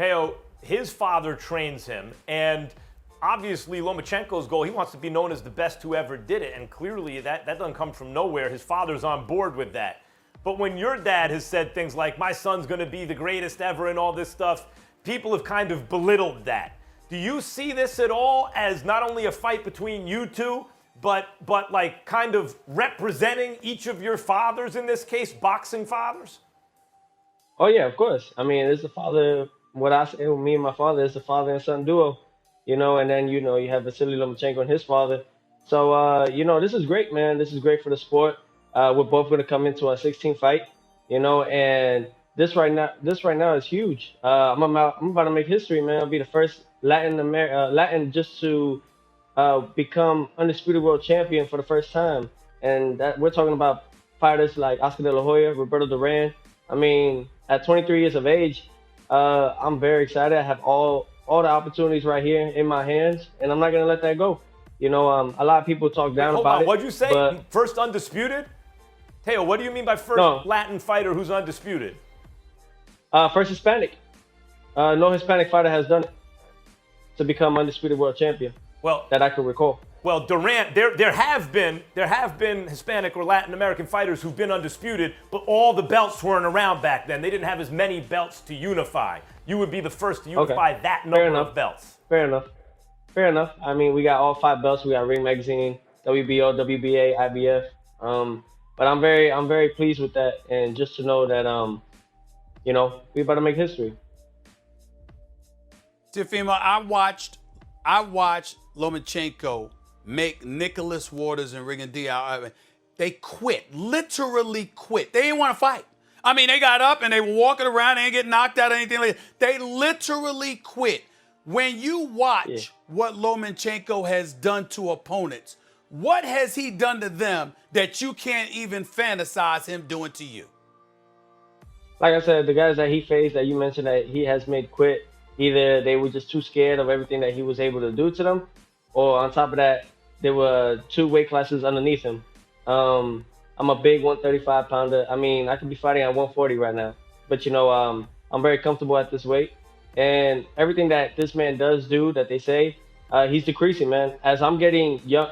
Teo, his father trains him, and obviously Lomachenko's goal, he wants to be known as the best who ever did it, and clearly that doesn't come from nowhere. His father's on board with that. But when your dad has said things like, my son's going to be the greatest ever and all this stuff, people have kind of belittled that. Do you see this at all as not only a fight between you two, but like kind of representing each of your fathers, in this case, boxing fathers? Oh yeah, of course. I mean, it's the father. What I say with me and my father is the father and son duo, and then you have Vasily Lomachenko and his father. So this is great, man. This is great for the sport. We're both going to come into our 16th fight, and this right now is huge. I'm about to make history, man. I'll be the first Latin just to become undisputed world champion for the first time, and that we're talking about fighters like Oscar De La Hoya, Roberto Duran. I mean, at 23 years of age, I'm very excited. I have all the opportunities right here in my hands, and I'm not gonna let that go. A lot of people talk down about it. What'd you say? First undisputed? Teo, what do you mean by first Latin fighter who's undisputed? First Hispanic. No Hispanic fighter has done it to become undisputed world champion. Well, that I can recall. Well, Durant, there have been Hispanic or Latin American fighters who've been undisputed, but all the belts weren't around back then. They didn't have as many belts to unify. You would be the first to unify that number of belts. Fair enough. I mean, we got all 5 belts. We got Ring Magazine, WBO, WBA, IBF. But I'm very pleased with that, and just to know that we about to make history. Teofimo, I watched Lomachenko make Nicholas Waters and Rigondeaux. They quit, literally quit. They didn't want to fight. I mean, they got up and they were walking around. They didn't get knocked out or anything like that. They literally quit. When you watch what Lomachenko has done to opponents, what has he done to them that you can't even fantasize him doing to you? Like I said, the guys that he faced that you mentioned that he has made quit, either they were just too scared of everything that he was able to do to them, or on top of that, there were 2 weight classes underneath him. I'm a big 135 pounder. I mean, I could be fighting at 140 right now, but I'm very comfortable at this weight, and everything that this man does do, that they say, he's decreasing, man. As I'm getting young,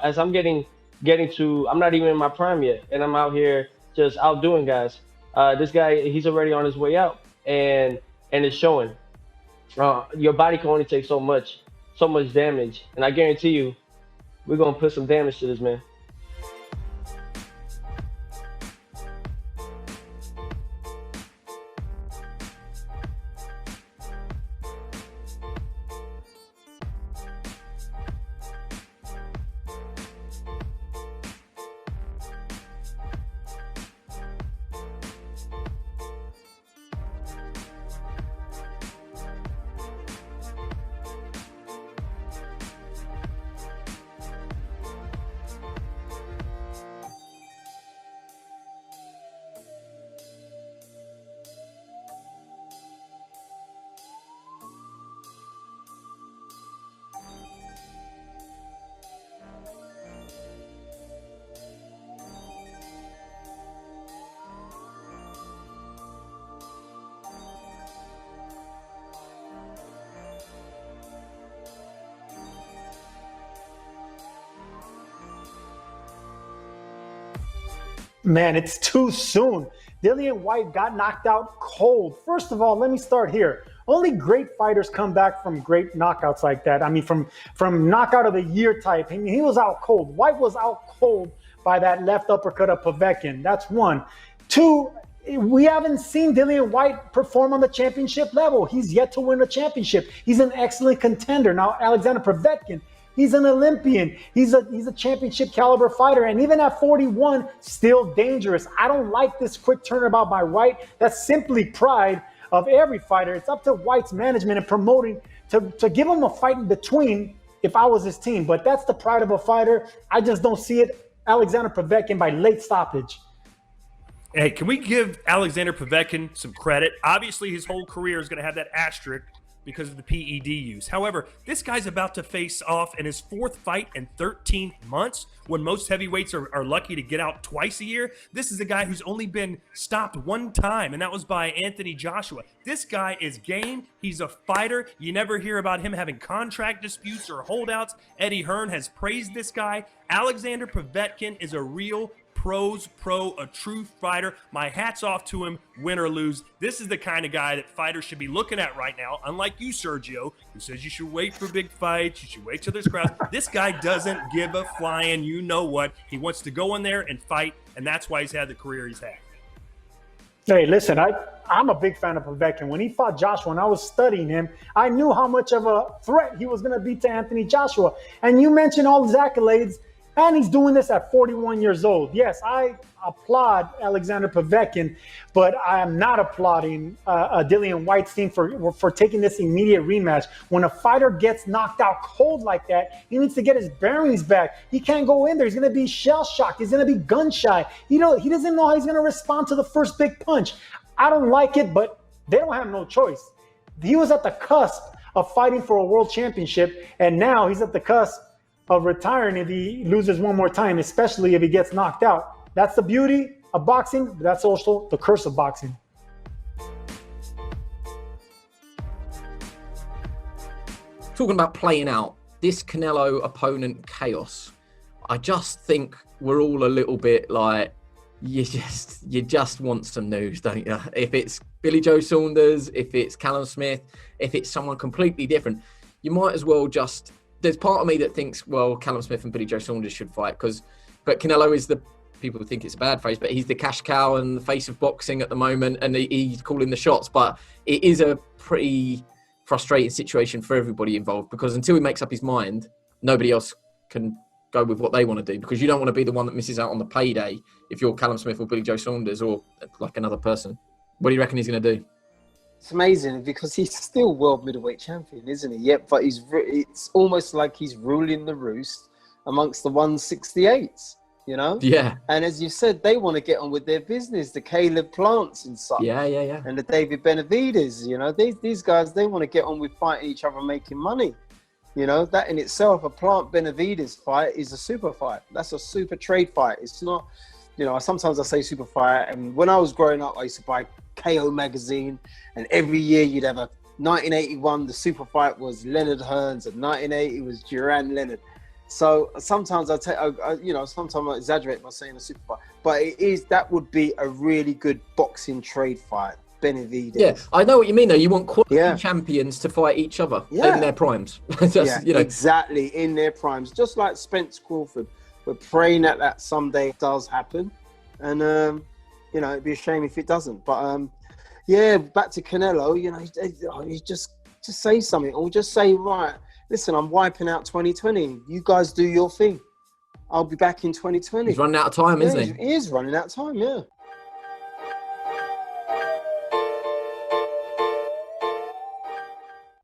getting to, I'm not even in my prime yet, and I'm out here just outdoing guys. This guy, he's already on his way out, and it's showing. Your body can only take so much damage, and I guarantee you, we're gonna put some damage to this man. Man, it's too soon. Dillian Whyte got knocked out cold. First of all, let me start here. Only great fighters come back from great knockouts like that. I mean, from knockout of the year type. I mean, he was out cold. Whyte was out cold by that left uppercut of Povetkin. That's 1. 2, we haven't seen Dillian Whyte perform on the championship level. He's yet to win a championship. He's an excellent contender. Now, Alexander Povetkin, he's an Olympian. He's a championship caliber fighter. And even at 41, still dangerous. I don't like this quick turnabout by Whyte. That's simply pride of every fighter. It's up to Whyte's management and promoting to give him a fight in between if I was his team. But that's the pride of a fighter. I just don't see it. Alexander Povetkin by late stoppage. Hey, can we give Alexander Povetkin some credit? Obviously, his whole career is going to have that asterisk because of the PED use. However, this guy's about to face off in his 4th fight in 13 months, when most heavyweights are lucky to get out twice a year. This is a guy who's only been stopped 1 time, and that was by Anthony Joshua. This guy is game. He's a fighter. You never hear about him having contract disputes or holdouts. Eddie Hearn has praised this guy. Alexander Povetkin is a real pro, a true fighter. My hat's off to him, win or lose. This is the kind of guy that fighters should be looking at right now, unlike you, Sergio, who says you should wait for big fights, you should wait till there's crowds. This guy doesn't give a flying you know what. He wants to go in there and fight, and that's why he's had the career he's had. Hey, listen, I'm a big fan of Povetkin. When he fought Joshua and I was studying him, I knew how much of a threat he was going to be to Anthony Joshua. And you mentioned all his accolades, and he's doing this at 41 years old. Yes, I applaud Alexander Povetkin, but I am not applauding Dillian Whyte's team for taking this immediate rematch. When a fighter gets knocked out cold like that, he needs to get his bearings back. He can't go in there. He's going to be shell-shocked. He's going to be gun-shy. He doesn't know how he's going to respond to the first big punch. I don't like it, but they don't have no choice. He was at the cusp of fighting for a world championship, and now he's at the cusp of retiring if he loses one more time, especially if he gets knocked out. That's the beauty of boxing, but that's also the curse of boxing. Talking about playing out, this Canelo opponent chaos, I just think we're all a little bit like, you just want some news, don't you? If it's Billy Joe Saunders, if it's Callum Smith, if it's someone completely different, you might as well just... There's part of me that thinks, well, Callum Smith and Billy Joe Saunders should fight, but Canelo is people think it's a bad phrase, but he's the cash cow and the face of boxing at the moment, and he's calling the shots. But it is a pretty frustrating situation for everybody involved, because until he makes up his mind, nobody else can go with what they want to do, because you don't want to be the one that misses out on the payday if you're Callum Smith or Billy Joe Saunders or like another person. What do you reckon he's going to do? It's amazing because he's still world middleweight champion, isn't he? Yep, but it's almost like he's ruling the roost amongst the 168s, you know? Yeah. And as you said, they want to get on with their business, the Caleb Plants and such. Yeah. And the David Benavides, you know? These guys, they want to get on with fighting each other, making money. You know, that in itself, a Plant Benavides fight is a super fight. That's a super trade fight. It's not, you know, sometimes I say super fight. And when I was growing up, I used to buy KO magazine, and every year you'd have 1981, the super fight was Leonard Hearns, and 1980 was Duran Leonard. So sometimes sometimes I exaggerate by saying a super fight, but that would be a really good boxing trade fight. Benavides. Yeah, I know what you mean though. You want quality champions to fight each other in their primes. Exactly, in their primes. Just like Spence Crawford. We're praying that someday does happen. And, it'd be a shame if it doesn't. But, back to Canelo, you just say something, or just say, right, listen, I'm wiping out 2020. You guys do your thing. I'll be back in 2020. He's running out of time, isn't he? He is running out of time, yeah.